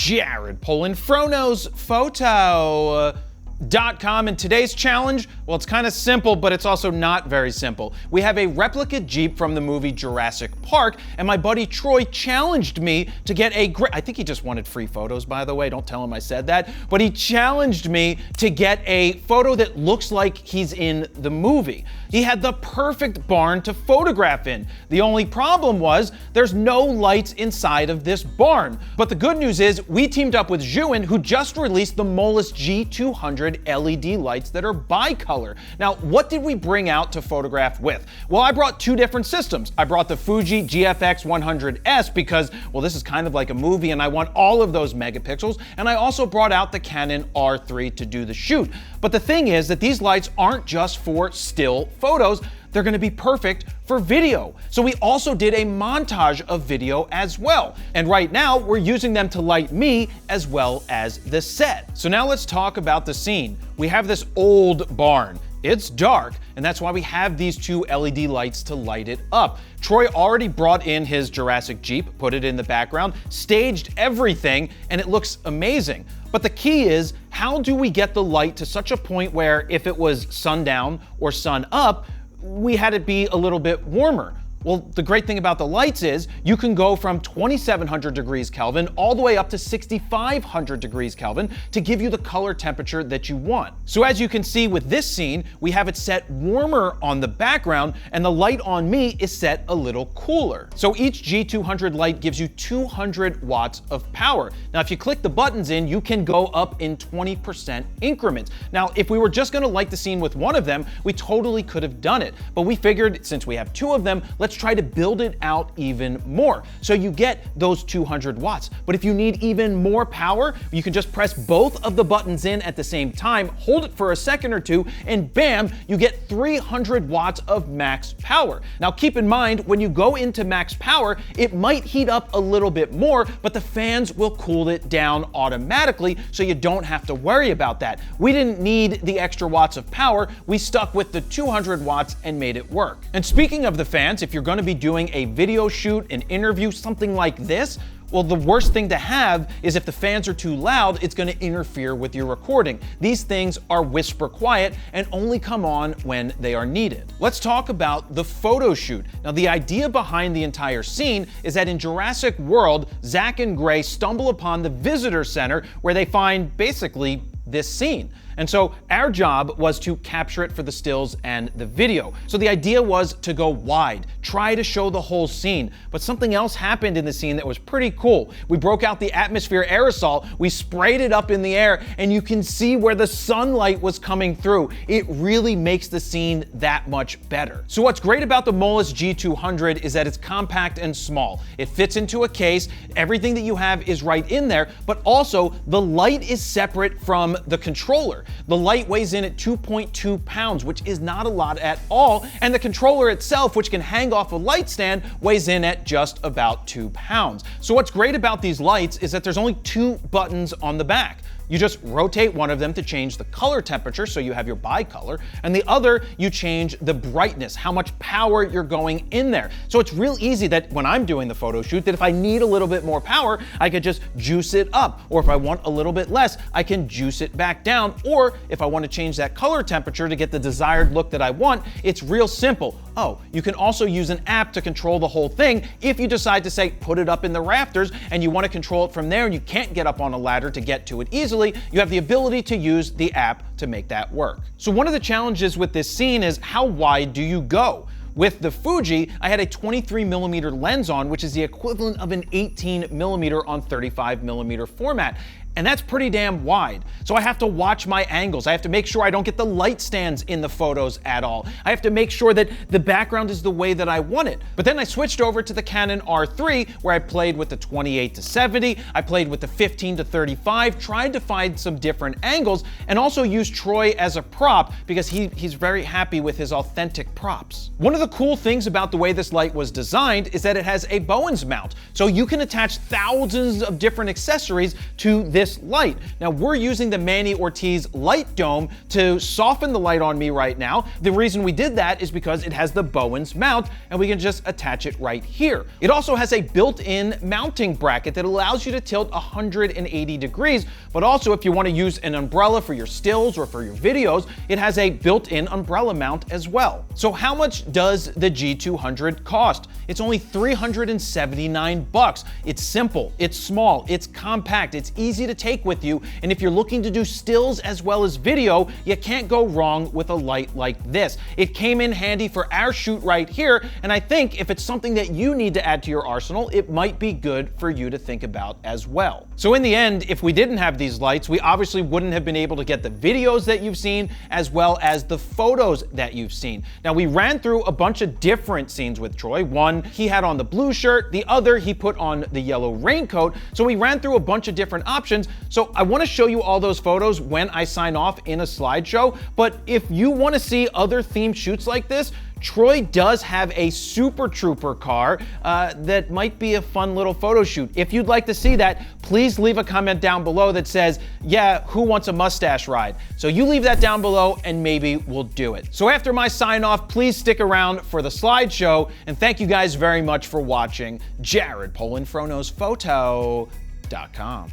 Jared Polin, FroKnowsPhoto.com, and today's challenge, well, it's kind of simple, but it's also not very simple. We have a replica Jeep from the movie Jurassic Park, and my buddy Troy challenged me to get I think he just wanted free photos, by the way, don't tell him I said that, but he challenged me to get a photo that looks like he's in the movie. He had the perfect barn to photograph in. The only problem was there's no lights inside of this barn. But the good news is we teamed up with Zhuin, who just released the Mirrorless G200 LED lights that are bicolor. Now, what did we bring out to photograph with? Well, I brought two different systems. I brought the Fuji GFX 100S because, well, this is kind of like a movie and I want all of those megapixels. And I also brought out the Canon R3 to do the shoot. But the thing is that these lights aren't just for still photos, they're gonna be perfect for video. So we also did a montage of video as well. And right now we're using them to light me as well as the set. So now let's talk about the scene. We have this old barn. It's dark, and that's why we have these two LED lights to light it up. Troy already brought in his Jurassic Jeep, put it in the background, staged everything, and it looks amazing. But the key is, how do we get the light to such a point where if it was sundown or sun up, we had it be a little bit warmer? Well, the great thing about the lights is you can go from 2700 degrees Kelvin all the way up to 6500 degrees Kelvin to give you the color temperature that you want. So as you can see with this scene, we have it set warmer on the background and the light on me is set a little cooler. So each G200 light gives you 200 watts of power. Now, if you click the buttons in, you can go up in 20% increments. Now, if we were just gonna light the scene with one of them, we totally could have done it. But we figured since we have two of them, let's try to build it out even more. So you get those 200 watts. But if you need even more power, you can just press both of the buttons in at the same time, hold it for a second or two, and bam, you get 300 watts of max power. Now keep in mind, when you go into max power, it might heat up a little bit more, but the fans will cool it down automatically, so you don't have to worry about that. We didn't need the extra watts of power, we stuck with the 200 watts and made it work. And speaking of the fans, if you're going to be doing a video shoot, an interview, something like this, well, the worst thing to have is if the fans are too loud, it's going to interfere with your recording. These things are whisper quiet and only come on when they are needed. Let's talk about the photo shoot. Now, the idea behind the entire scene is that in Jurassic World, Zach and Gray stumble upon the visitor center where they find basically this scene. And so our job was to capture it for the stills and the video. So the idea was to go wide, try to show the whole scene. But something else happened in the scene that was pretty cool. We broke out the atmosphere aerosol, we sprayed it up in the air, and you can see where the sunlight was coming through. It really makes the scene that much better. So what's great about the Mirrorless G200 is that it's compact and small. It fits into a case, everything that you have is right in there, but also the light is separate from the controller. The light weighs in at 2.2 pounds, which is not a lot at all, and the controller itself, which can hang off a light stand, weighs in at just about 2 pounds. So what's great about these lights is that there's only two buttons on the back. You just rotate one of them to change the color temperature, so you have your bicolor, and the other, you change the brightness, how much power you're going in there. So it's real easy that when I'm doing the photo shoot, that if I need a little bit more power, I could just juice it up, or if I want a little bit less, I can juice it back down, or if I want to change that color temperature to get the desired look that I want, it's real simple. Oh, you can also use an app to control the whole thing if you decide to say, put it up in the rafters, and you want to control it from there, and you can't get up on a ladder to get to it easily, you have the ability to use the app to make that work. So one of the challenges with this scene is how wide do you go? With the Fuji, I had a 23mm lens on, which is the equivalent of an 18mm on 35mm format. And that's pretty damn wide. So I have to watch my angles. I have to make sure I don't get the light stands in the photos at all. I have to make sure that the background is the way that I want it. But then I switched over to the Canon R3 where I played with the 28-70, I played with the 15-35, tried to find some different angles, and also used Troy as a prop because he's very happy with his authentic props. One of the cool things about the way this light was designed is that it has a Bowens mount. So you can attach thousands of different accessories to this this light. Now we're using the Manny Ortiz light dome to soften the light on me right now. The reason we did that is because it has the Bowens mount and we can just attach it right here. It also has a built-in mounting bracket that allows you to tilt 180 degrees, but also if you want to use an umbrella for your stills or for your videos, it has a built-in umbrella mount as well. So how much does the G200 cost? It's only $379. It's simple, it's small, it's compact, it's easy to take with you, and if you're looking to do stills as well as video, you can't go wrong with a light like this. It came in handy for our shoot right here, and I think if it's something that you need to add to your arsenal, it might be good for you to think about as well. So in the end, if we didn't have these lights, we obviously wouldn't have been able to get the videos that you've seen as well as the photos that you've seen. Now we ran through a bunch of different scenes with Troy. One, he had on the blue shirt, the other, he put on the yellow raincoat. So we ran through a bunch of different options. So I want to show you all those photos when I sign off in a slideshow. But if you want to see other themed shoots like this, Troy does have a Super Trooper car that might be a fun little photo shoot. If you'd like to see that, please leave a comment down below that says, yeah, who wants a mustache ride? So you leave that down below and maybe we'll do it. So after my sign off, please stick around for the slideshow, and thank you guys very much for watching. Jared, Polin, FroKnowsPhoto.com.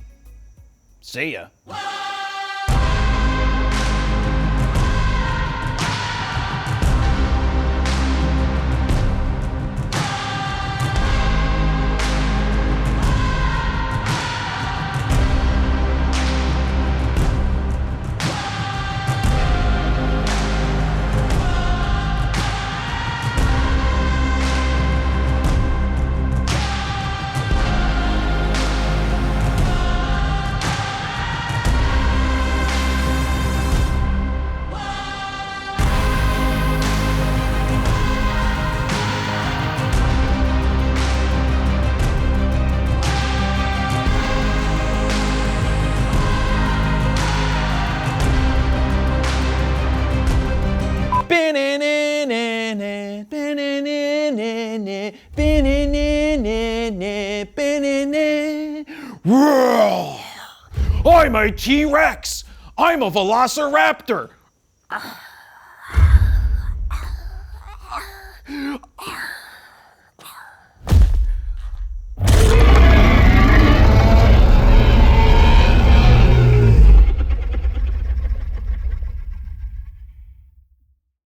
See ya. I'm a T-Rex! I'm a Velociraptor!